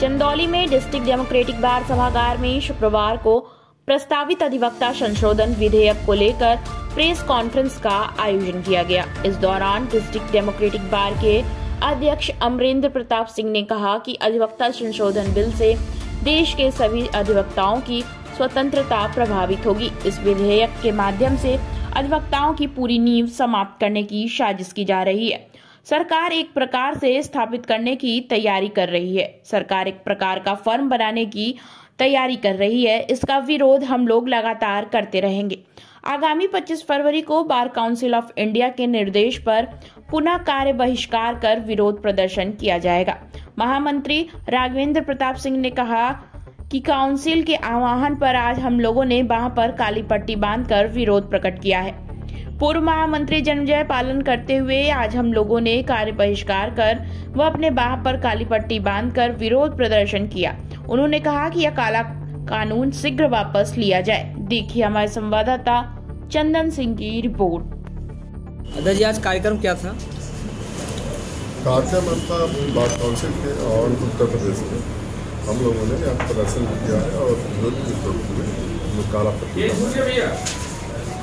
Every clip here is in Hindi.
चंदौली में डिस्ट्रिक्ट डेमोक्रेटिक बार सभागार में शुक्रवार को प्रस्तावित अधिवक्ता संशोधन विधेयक को लेकर प्रेस कॉन्फ्रेंस का आयोजन किया गया। इस दौरान डिस्ट्रिक्ट डेमोक्रेटिक बार के अध्यक्ष अमरेंद्र प्रताप सिंह ने कहा कि अधिवक्ता संशोधन बिल से देश के सभी अधिवक्ताओं की स्वतंत्रता प्रभावित होगी। इस विधेयक के माध्यम से अधिवक्ताओं की पूरी नींव समाप्त करने की साजिश की जा रही है। सरकार एक प्रकार से स्थापित करने की तैयारी कर रही है। सरकार एक प्रकार का फर्म बनाने की तैयारी कर रही है। इसका विरोध हम लोग लगातार करते रहेंगे। आगामी 25 फरवरी को बार काउंसिल ऑफ इंडिया के निर्देश पर पुनः कार्य बहिष्कार कर विरोध प्रदर्शन किया जाएगा। महामंत्री राघवेंद्र प्रताप सिंह ने कहा कि काउंसिल के आह्वान पर आज हम लोगों ने बांह पर काली पट्टी बांधकर विरोध प्रकट किया है। पूर्व महामंत्री जन्मजय पालन करते हुए आज हम लोगों ने कार्य बहिष्कार कर व अपने बांह पर काली पट्टी बांधकर विरोध प्रदर्शन किया। उन्होंने कहा कि यह काला कानून शीघ्र वापस लिया जाए। देखिए हमारे संवाददाता चंदन सिंह की रिपोर्ट। अध्यक्ष जी, आज कार्यक्रम क्या था? कार्यक्रम था बार काउंसिल के और उत्तर प्रदेश के हम लोगों ने यहाँ प्रदर्शन किया है और विरोध काला पट्टी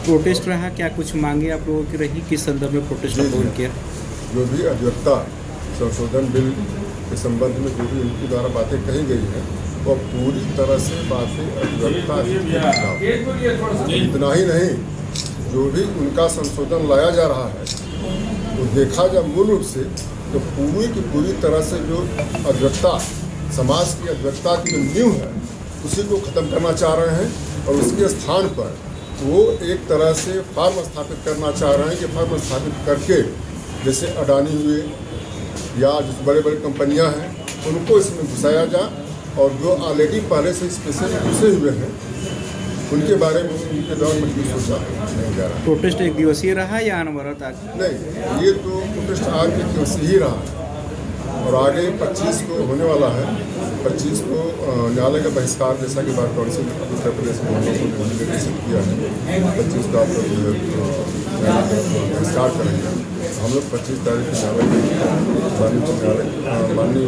प्रोटेस्ट रहा। क्या कुछ मांगे आप लोगों की रही? किस संदर्भ में प्रोटेस्ट किया? जो भी अधिवक्ता संशोधन बिल के संबंध में जो भी उनके द्वारा बातें कही गई हैं वो पूरी तरह से बातें अधिवक्ता इतना ही नहीं, जो भी उनका संशोधन लाया जा रहा है वो देखा जब मूल रूप से तो पूरी की पूरी तरह से जो अधिवक्ता समाज की अधिवक्ता की जो नींव है उसी को ख़त्म करना चाह रहे हैं और उसके स्थान पर वो एक तरह से फार्म स्थापित करना चाह रहे हैं कि फार्म स्थापित करके जैसे अडानी हुए या जो बड़े बड़े कंपनियां हैं उनको इसमें घुसाया जाए और जो ऑलरेडी पहले से स्पेशल घुसे हुए हैं उनके बारे में उनके दौर में भी सोचा नहीं जा रहा। प्रोटेस्ट एक दिवसीय रहा या अनवरत? नहीं, ये तो प्रोटेस्ट आज एक दिवसीय ही रहा है और आगे 25 को होने वाला है। 25 को न्यायालय का बहिष्कार जैसा कि बार काउंसिल उत्तर प्रदेश में हम लोगों ने निर्देशित किया है। 25 को आप लोग बहिष्कार करेंगे। हम लोग 25 तारीख को माननीय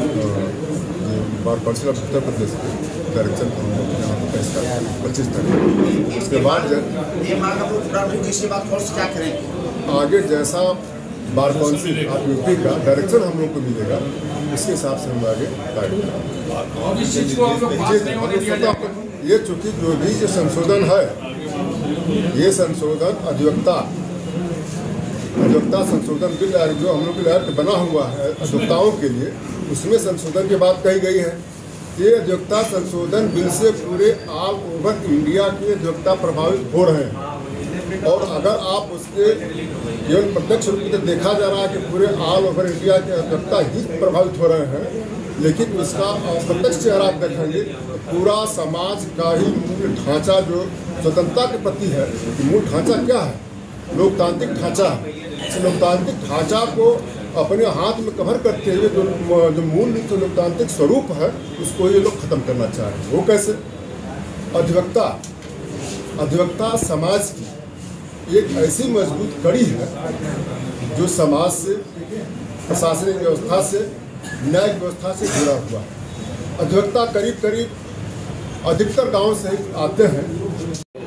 bar council of Uttar Pradesh के डायरेक्शन बहिष्कार 25 तारीख। उसके बाद आगे जैसा बार काउंसिल ऑफ यूपी का डायरेक्शन हम लोग को मिलेगा उसके हिसाब से हम आगे कार्य करेंगे। ये चूँकि जो भी जो संशोधन है ये संशोधन अधिवक्ता संशोधन बिल जो हम लोग के लिए बना हुआ है अधिवक्ताओं के लिए, उसमें संशोधन की बात कही गई है। ये अधिवक्ता संशोधन बिल से पूरे ऑल ओवर इंडिया के अधिवक्ता प्रभावित हो रहे हैं और अगर आप उसके केवल प्रत्यक्ष रूप से देखा जा रहा है कि पूरे ऑल ओवर इंडिया के अधिवक्ता ही प्रभावित हो रहे हैं, लेकिन उसका प्रत्यक्ष चेहरा आप देखेंगे पूरा समाज का ही मूल ढांचा जो स्वतंत्रता के प्रति है, मूल ढांचा क्या है? लोकतांत्रिक ढांचा है। लोकतांत्रिक ढांचा को अपने हाथ में कवर करते हुए जो मूल लोकतांत्रिक स्वरूप है उसको ये लोग खत्म करना चाह रहे हैं। वो कैसे? अधिवक्ता समाज की एक ऐसी मजबूत कड़ी है जो समाज से, प्रशासनिक व्यवस्था से, न्यायिक व्यवस्था से जुड़ा हुआ है। अधिवक्ता करीब अधिकतर गाँव से आते हैं।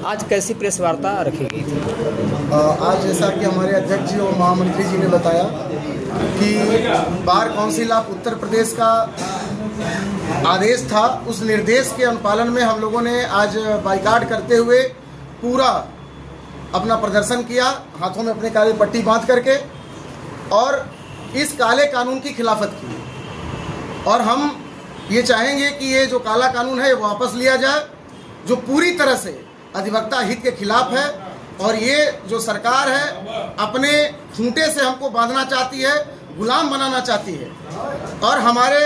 आज कैसी प्रेस वार्ता रखी गई थी? आज जैसा कि हमारे अध्यक्ष जी और महामंत्री जी ने बताया कि bar council of Uttar Pradesh का आदेश था, उस निर्देश के अनुपालन में हम लोगों ने आज बाइकाट करते हुए पूरा अपना प्रदर्शन किया, हाथों में अपने काली पट्टी बांध करके, और इस काले कानून की खिलाफत की। और हम ये चाहेंगे कि ये जो काला कानून है वापस लिया जाए, जो पूरी तरह से अधिवक्ता हित के खिलाफ है। और ये जो सरकार है अपने खूंटे से हमको बांधना चाहती है, गुलाम बनाना चाहती है। और हमारे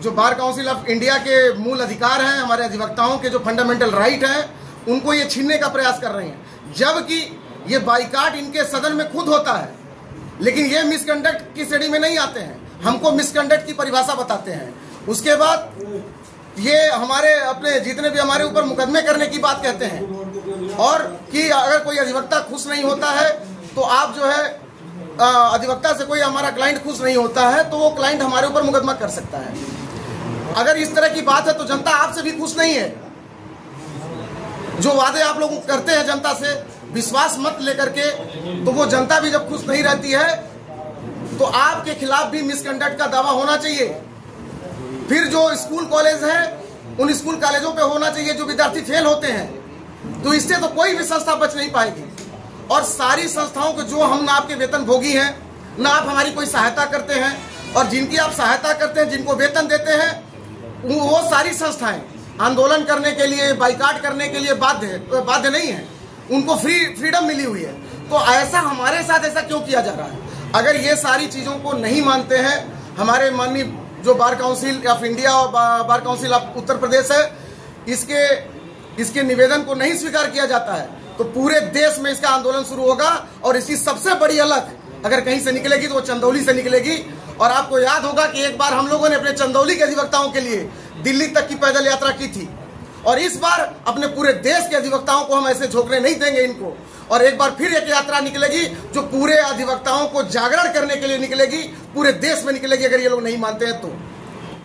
जो बार काउंसिल ऑफ इंडिया के मूल अधिकार हैं, हमारे अधिवक्ताओं के जो फंडामेंटल राइट हैं, उनको ये छीनने का प्रयास कर रहे हैं। जबकि ये बाइकाट इनके सदन में खुद होता है, लेकिन ये मिसकंडक्ट की श्रेणी में नहीं आते हैं, हमको मिसकंडक्ट की परिभाषा बताते हैं। उसके बाद ये हमारे अपने जितने भी हमारे ऊपर मुकदमे करने की बात कहते हैं, और कि अगर कोई अधिवक्ता खुश नहीं होता है तो आप जो है अधिवक्ता से कोई हमारा क्लाइंट खुश नहीं होता है तो वो क्लाइंट हमारे ऊपर मुकदमा कर सकता है। अगर इस तरह की बात है तो जनता आपसे भी खुश नहीं है। जो वादे आप लोग करते हैं जनता से विश्वास मत लेकर के, तो वो जनता भी जब खुश नहीं रहती है तो आपके खिलाफ भी मिसकंडक्ट का दावा होना चाहिए। फिर जो स्कूल कॉलेज हैं उन स्कूल कॉलेजों पे होना चाहिए जो विद्यार्थी फेल होते हैं। तो इससे तो कोई भी संस्था बच नहीं पाएगी। और सारी संस्थाओं को जो हम ना आपके वेतन भोगी हैं, ना आप हमारी कोई सहायता करते हैं, और जिनकी आप सहायता करते हैं, जिनको वेतन देते हैं, वो सारी संस्थाएं आंदोलन करने के लिए, बाइकाट करने के लिए बाध्य नहीं है। उनको फ्रीडम मिली हुई है। तो ऐसा हमारे साथ ऐसा क्यों किया जा रहा है? अगर ये सारी चीज़ों को नहीं मानते हैं, हमारे माननीय जो बार काउंसिल ऑफ इंडिया और bar council of Uttar Pradesh है, इसके निवेदन को नहीं स्वीकार किया जाता है, तो पूरे देश में इसका आंदोलन शुरू होगा। और इसकी सबसे बड़ी अलग अगर कहीं से निकलेगी तो वो चंदौली से निकलेगी। और आपको याद होगा कि एक बार हम लोगों ने अपने चंदौली के अधिवक्ताओं के लिए दिल्ली तक की पैदल यात्रा की थी, और इस बार अपने पूरे देश के अधिवक्ताओं को हम ऐसे झोंकने नहीं देंगे इनको। और एक बार फिर एक यात्रा निकलेगी जो पूरे अधिवक्ताओं को जागरण करने के लिए निकलेगी, पूरे देश में निकलेगी, अगर ये लोग नहीं मानते हैं तो।